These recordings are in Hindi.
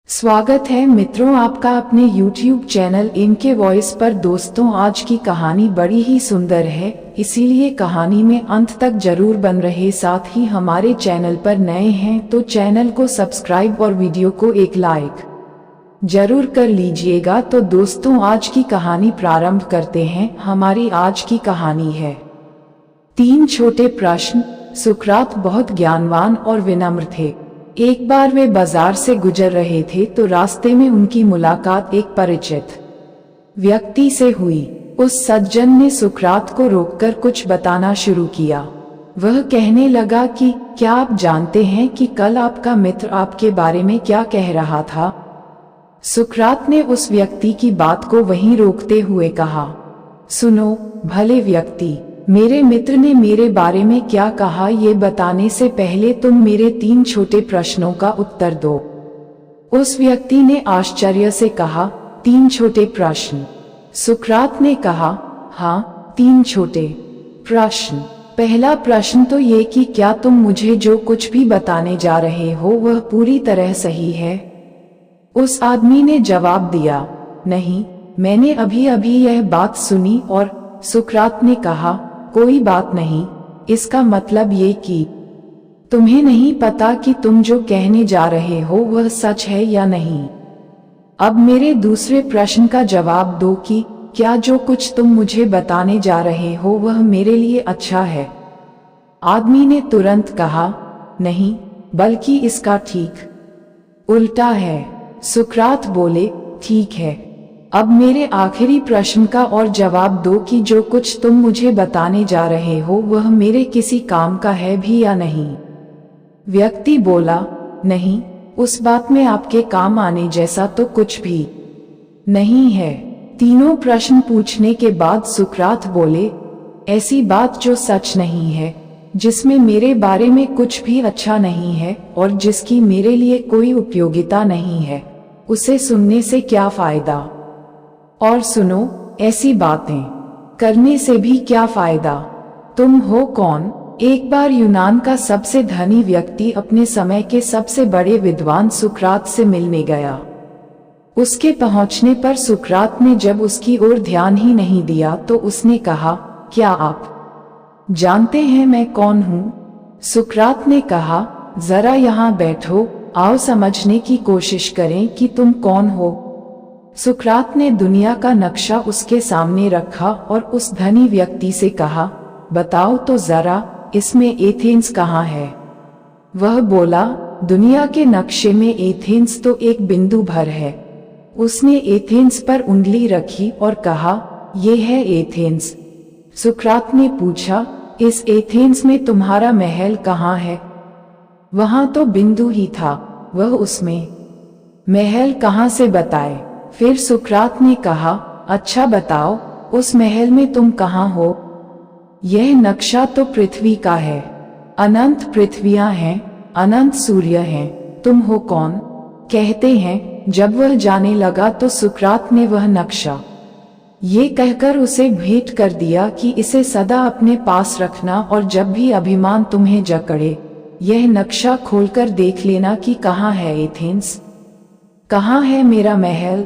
स्वागत है मित्रों आपका अपने YouTube चैनल इनके वॉइस पर। दोस्तों आज की कहानी बड़ी ही सुंदर है, इसीलिए कहानी में अंत तक जरूर बन रहे। साथ ही हमारे चैनल पर नए हैं तो चैनल को सब्सक्राइब और वीडियो को एक लाइक जरूर कर लीजिएगा। तो दोस्तों आज की कहानी प्रारंभ करते हैं। हमारी आज की कहानी है 3 छोटे प्रश्न। सुकरात बहुत ज्ञानवान और विनम्र थे। एक बार वे बाजार से गुजर रहे थे तो रास्ते में उनकी मुलाकात एक परिचित व्यक्ति से हुई। उस सज्जन ने सुकरात को रोककर कुछ बताना शुरू किया। वह कहने लगा कि क्या आप जानते हैं कि कल आपका मित्र आपके बारे में क्या कह रहा था? सुकरात ने उस व्यक्ति की बात को वहीं रोकते हुए कहा, सुनो भले व्यक्ति, मेरे मित्र ने मेरे बारे में क्या कहा ये बताने से पहले तुम मेरे 3 छोटे प्रश्नों का उत्तर दो। उस व्यक्ति ने आश्चर्य से कहा, 3 छोटे प्रश्न? सुकरात ने कहा, हाँ 3 छोटे प्रश्न। पहला प्रश्न तो ये कि क्या तुम मुझे जो कुछ भी बताने जा रहे हो वह पूरी तरह सही है? उस आदमी ने जवाब दिया, नहीं, मैंने अभी अभी यह बात सुनी। और सुकरात ने कहा, कोई बात नहीं, इसका मतलब ये कि तुम्हें नहीं पता कि तुम जो कहने जा रहे हो वह सच है या नहीं। अब मेरे दूसरे प्रश्न का जवाब दो कि क्या जो कुछ तुम मुझे बताने जा रहे हो वह मेरे लिए अच्छा है? आदमी ने तुरंत कहा, नहीं, बल्कि इसका ठीक उल्टा है। सुकरात बोले, ठीक है, अब मेरे आखिरी प्रश्न का और जवाब दो कि जो कुछ तुम मुझे बताने जा रहे हो वह मेरे किसी काम का है भी या नहीं। व्यक्ति बोला, नहीं, उस बात में आपके काम आने जैसा तो कुछ भी नहीं है। तीनों प्रश्न पूछने के बाद सुकरात बोले, ऐसी बात जो सच नहीं है, जिसमें मेरे बारे में कुछ भी अच्छा नहीं है और जिसकी मेरे लिए कोई उपयोगिता नहीं है, उसे सुनने से क्या फायदा? और सुनो, ऐसी बातें करने से भी क्या फायदा? तुम हो कौन? एक बार यूनान का सबसे धनी व्यक्ति अपने समय के सबसे बड़े विद्वान सुकरात से मिलने गया। उसके पहुंचने पर सुकरात ने जब उसकी ओर ध्यान ही नहीं दिया तो उसने कहा, क्या आप जानते हैं मैं कौन हूँ? सुकरात ने कहा, जरा यहाँ बैठो, आओ समझने की कोशिश करें कि तुम कौन हो। सुकरात ने दुनिया का नक्शा उसके सामने रखा और उस धनी व्यक्ति से कहा, बताओ तो जरा, इसमें एथेंस कहाँ है? वह बोला, दुनिया के नक्शे में एथेंस तो एक बिंदु भर है। उसने एथेंस पर उंगली रखी और कहा, ये है एथेंस। सुकरात ने पूछा, इस एथेंस में तुम्हारा महल कहाँ है? वहां तो बिंदु ही था, वह उसमें महल कहाँ से बताए? फिर सुकरात ने कहा, अच्छा बताओ, उस महल में तुम कहाँ हो? यह नक्शा तो पृथ्वी का है, अनंत पृथ्वियां हैं, अनंत सूर्य हैं, तुम हो कौन? कहते हैं जब वह जाने लगा तो सुकरात ने वह नक्शा ये कहकर उसे भेंट कर दिया कि इसे सदा अपने पास रखना और जब भी अभिमान तुम्हें जकड़े, यह नक्शा खोलकर देख लेना कि कहाँ है एथेंस, कहाँ है मेरा महल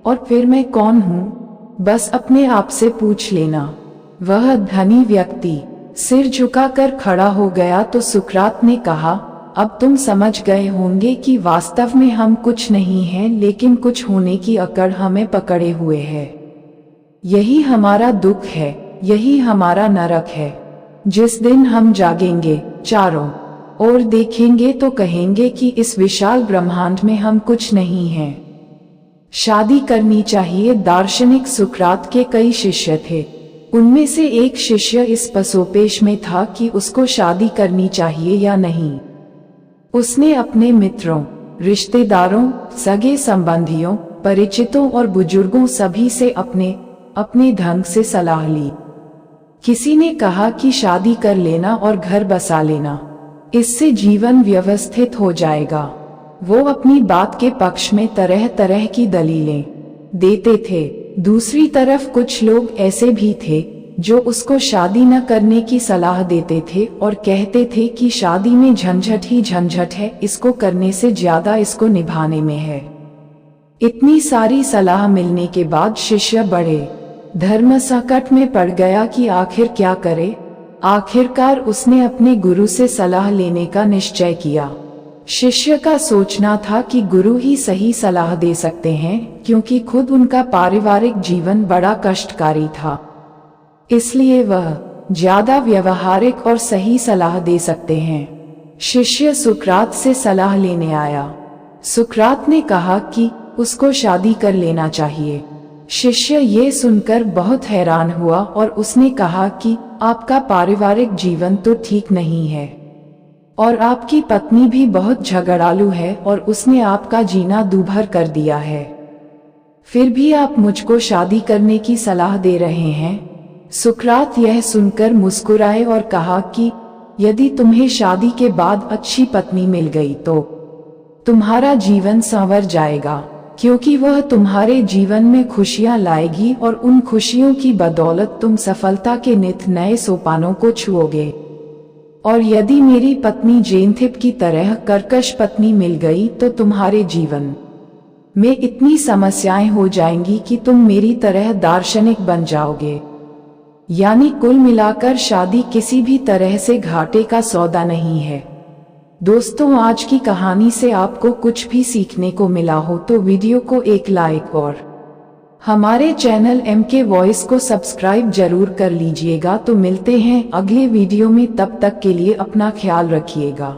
और फिर मैं कौन हूँ, बस अपने आप से पूछ लेना। वह धनी व्यक्ति सिर झुकाकर खड़ा हो गया तो सुकरात ने कहा, अब तुम समझ गए होंगे कि वास्तव में हम कुछ नहीं हैं, लेकिन कुछ होने की अकड़ हमें पकड़े हुए है। यही हमारा दुख है, यही हमारा नरक है। जिस दिन हम जागेंगे, चारों ओर देखेंगे तो कहेंगे कि इस विशाल ब्रह्मांड में हम कुछ नहीं हैं। शादी करनी चाहिए। दार्शनिक सुकरात के कई शिष्य थे। उनमें से एक शिष्य इस पसोपेश में था कि उसको शादी करनी चाहिए या नहीं। उसने अपने मित्रों, रिश्तेदारों, सगे संबंधियों, परिचितों और बुजुर्गों सभी से अपने ढंग से सलाह ली। किसी ने कहा कि शादी कर लेना और घर बसा लेना, इससे जीवन व्यवस्थित हो जाएगा। वो अपनी बात के पक्ष में तरह तरह की दलीलें देते थे। दूसरी तरफ कुछ लोग ऐसे भी थे जो उसको शादी न करने की सलाह देते थे और कहते थे कि शादी में झंझट ही झंझट है, इसको करने से ज्यादा इसको निभाने में है। इतनी सारी सलाह मिलने के बाद शिष्य बड़े धर्म संकट में पड़ गया कि आखिर क्या करे। आखिरकार उसने अपने गुरु से सलाह लेने का निश्चय किया। शिष्य का सोचना था कि गुरु ही सही सलाह दे सकते हैं, क्योंकि खुद उनका पारिवारिक जीवन बड़ा कष्टकारी था, इसलिए वह ज्यादा व्यवहारिक और सही सलाह दे सकते हैं। शिष्य सुकरात से सलाह लेने आया। सुकरात ने कहा कि उसको शादी कर लेना चाहिए। शिष्य ये सुनकर बहुत हैरान हुआ और उसने कहा कि आपका पारिवारिक जीवन तो ठीक नहीं है और आपकी पत्नी भी बहुत झगड़ालू है और उसने आपका जीना दूभर कर दिया है, फिर भी आप मुझको शादी करने की सलाह दे रहे हैं। सुकरात यह सुनकर मुस्कुराए और कहा कि यदि तुम्हें शादी के बाद अच्छी पत्नी मिल गई तो तुम्हारा जीवन संवर जाएगा, क्योंकि वह तुम्हारे जीवन में खुशियां लाएगी और उन खुशियों की बदौलत तुम सफलता के नित नए सोपानों को छुओगे। और यदि मेरी पत्नी जेनथिप की तरह कर्कश पत्नी मिल गई तो तुम्हारे जीवन में इतनी समस्याएं हो जाएंगी कि तुम मेरी तरह दार्शनिक बन जाओगे। यानी कुल मिलाकर शादी किसी भी तरह से घाटे का सौदा नहीं है। दोस्तों, आज की कहानी से आपको कुछ भी सीखने को मिला हो तो वीडियो को एक लाइक और हमारे चैनल MK वॉइस को सब्सक्राइब जरूर कर लीजिएगा। तो मिलते हैं अगले वीडियो में, तब तक के लिए अपना ख्याल रखिएगा।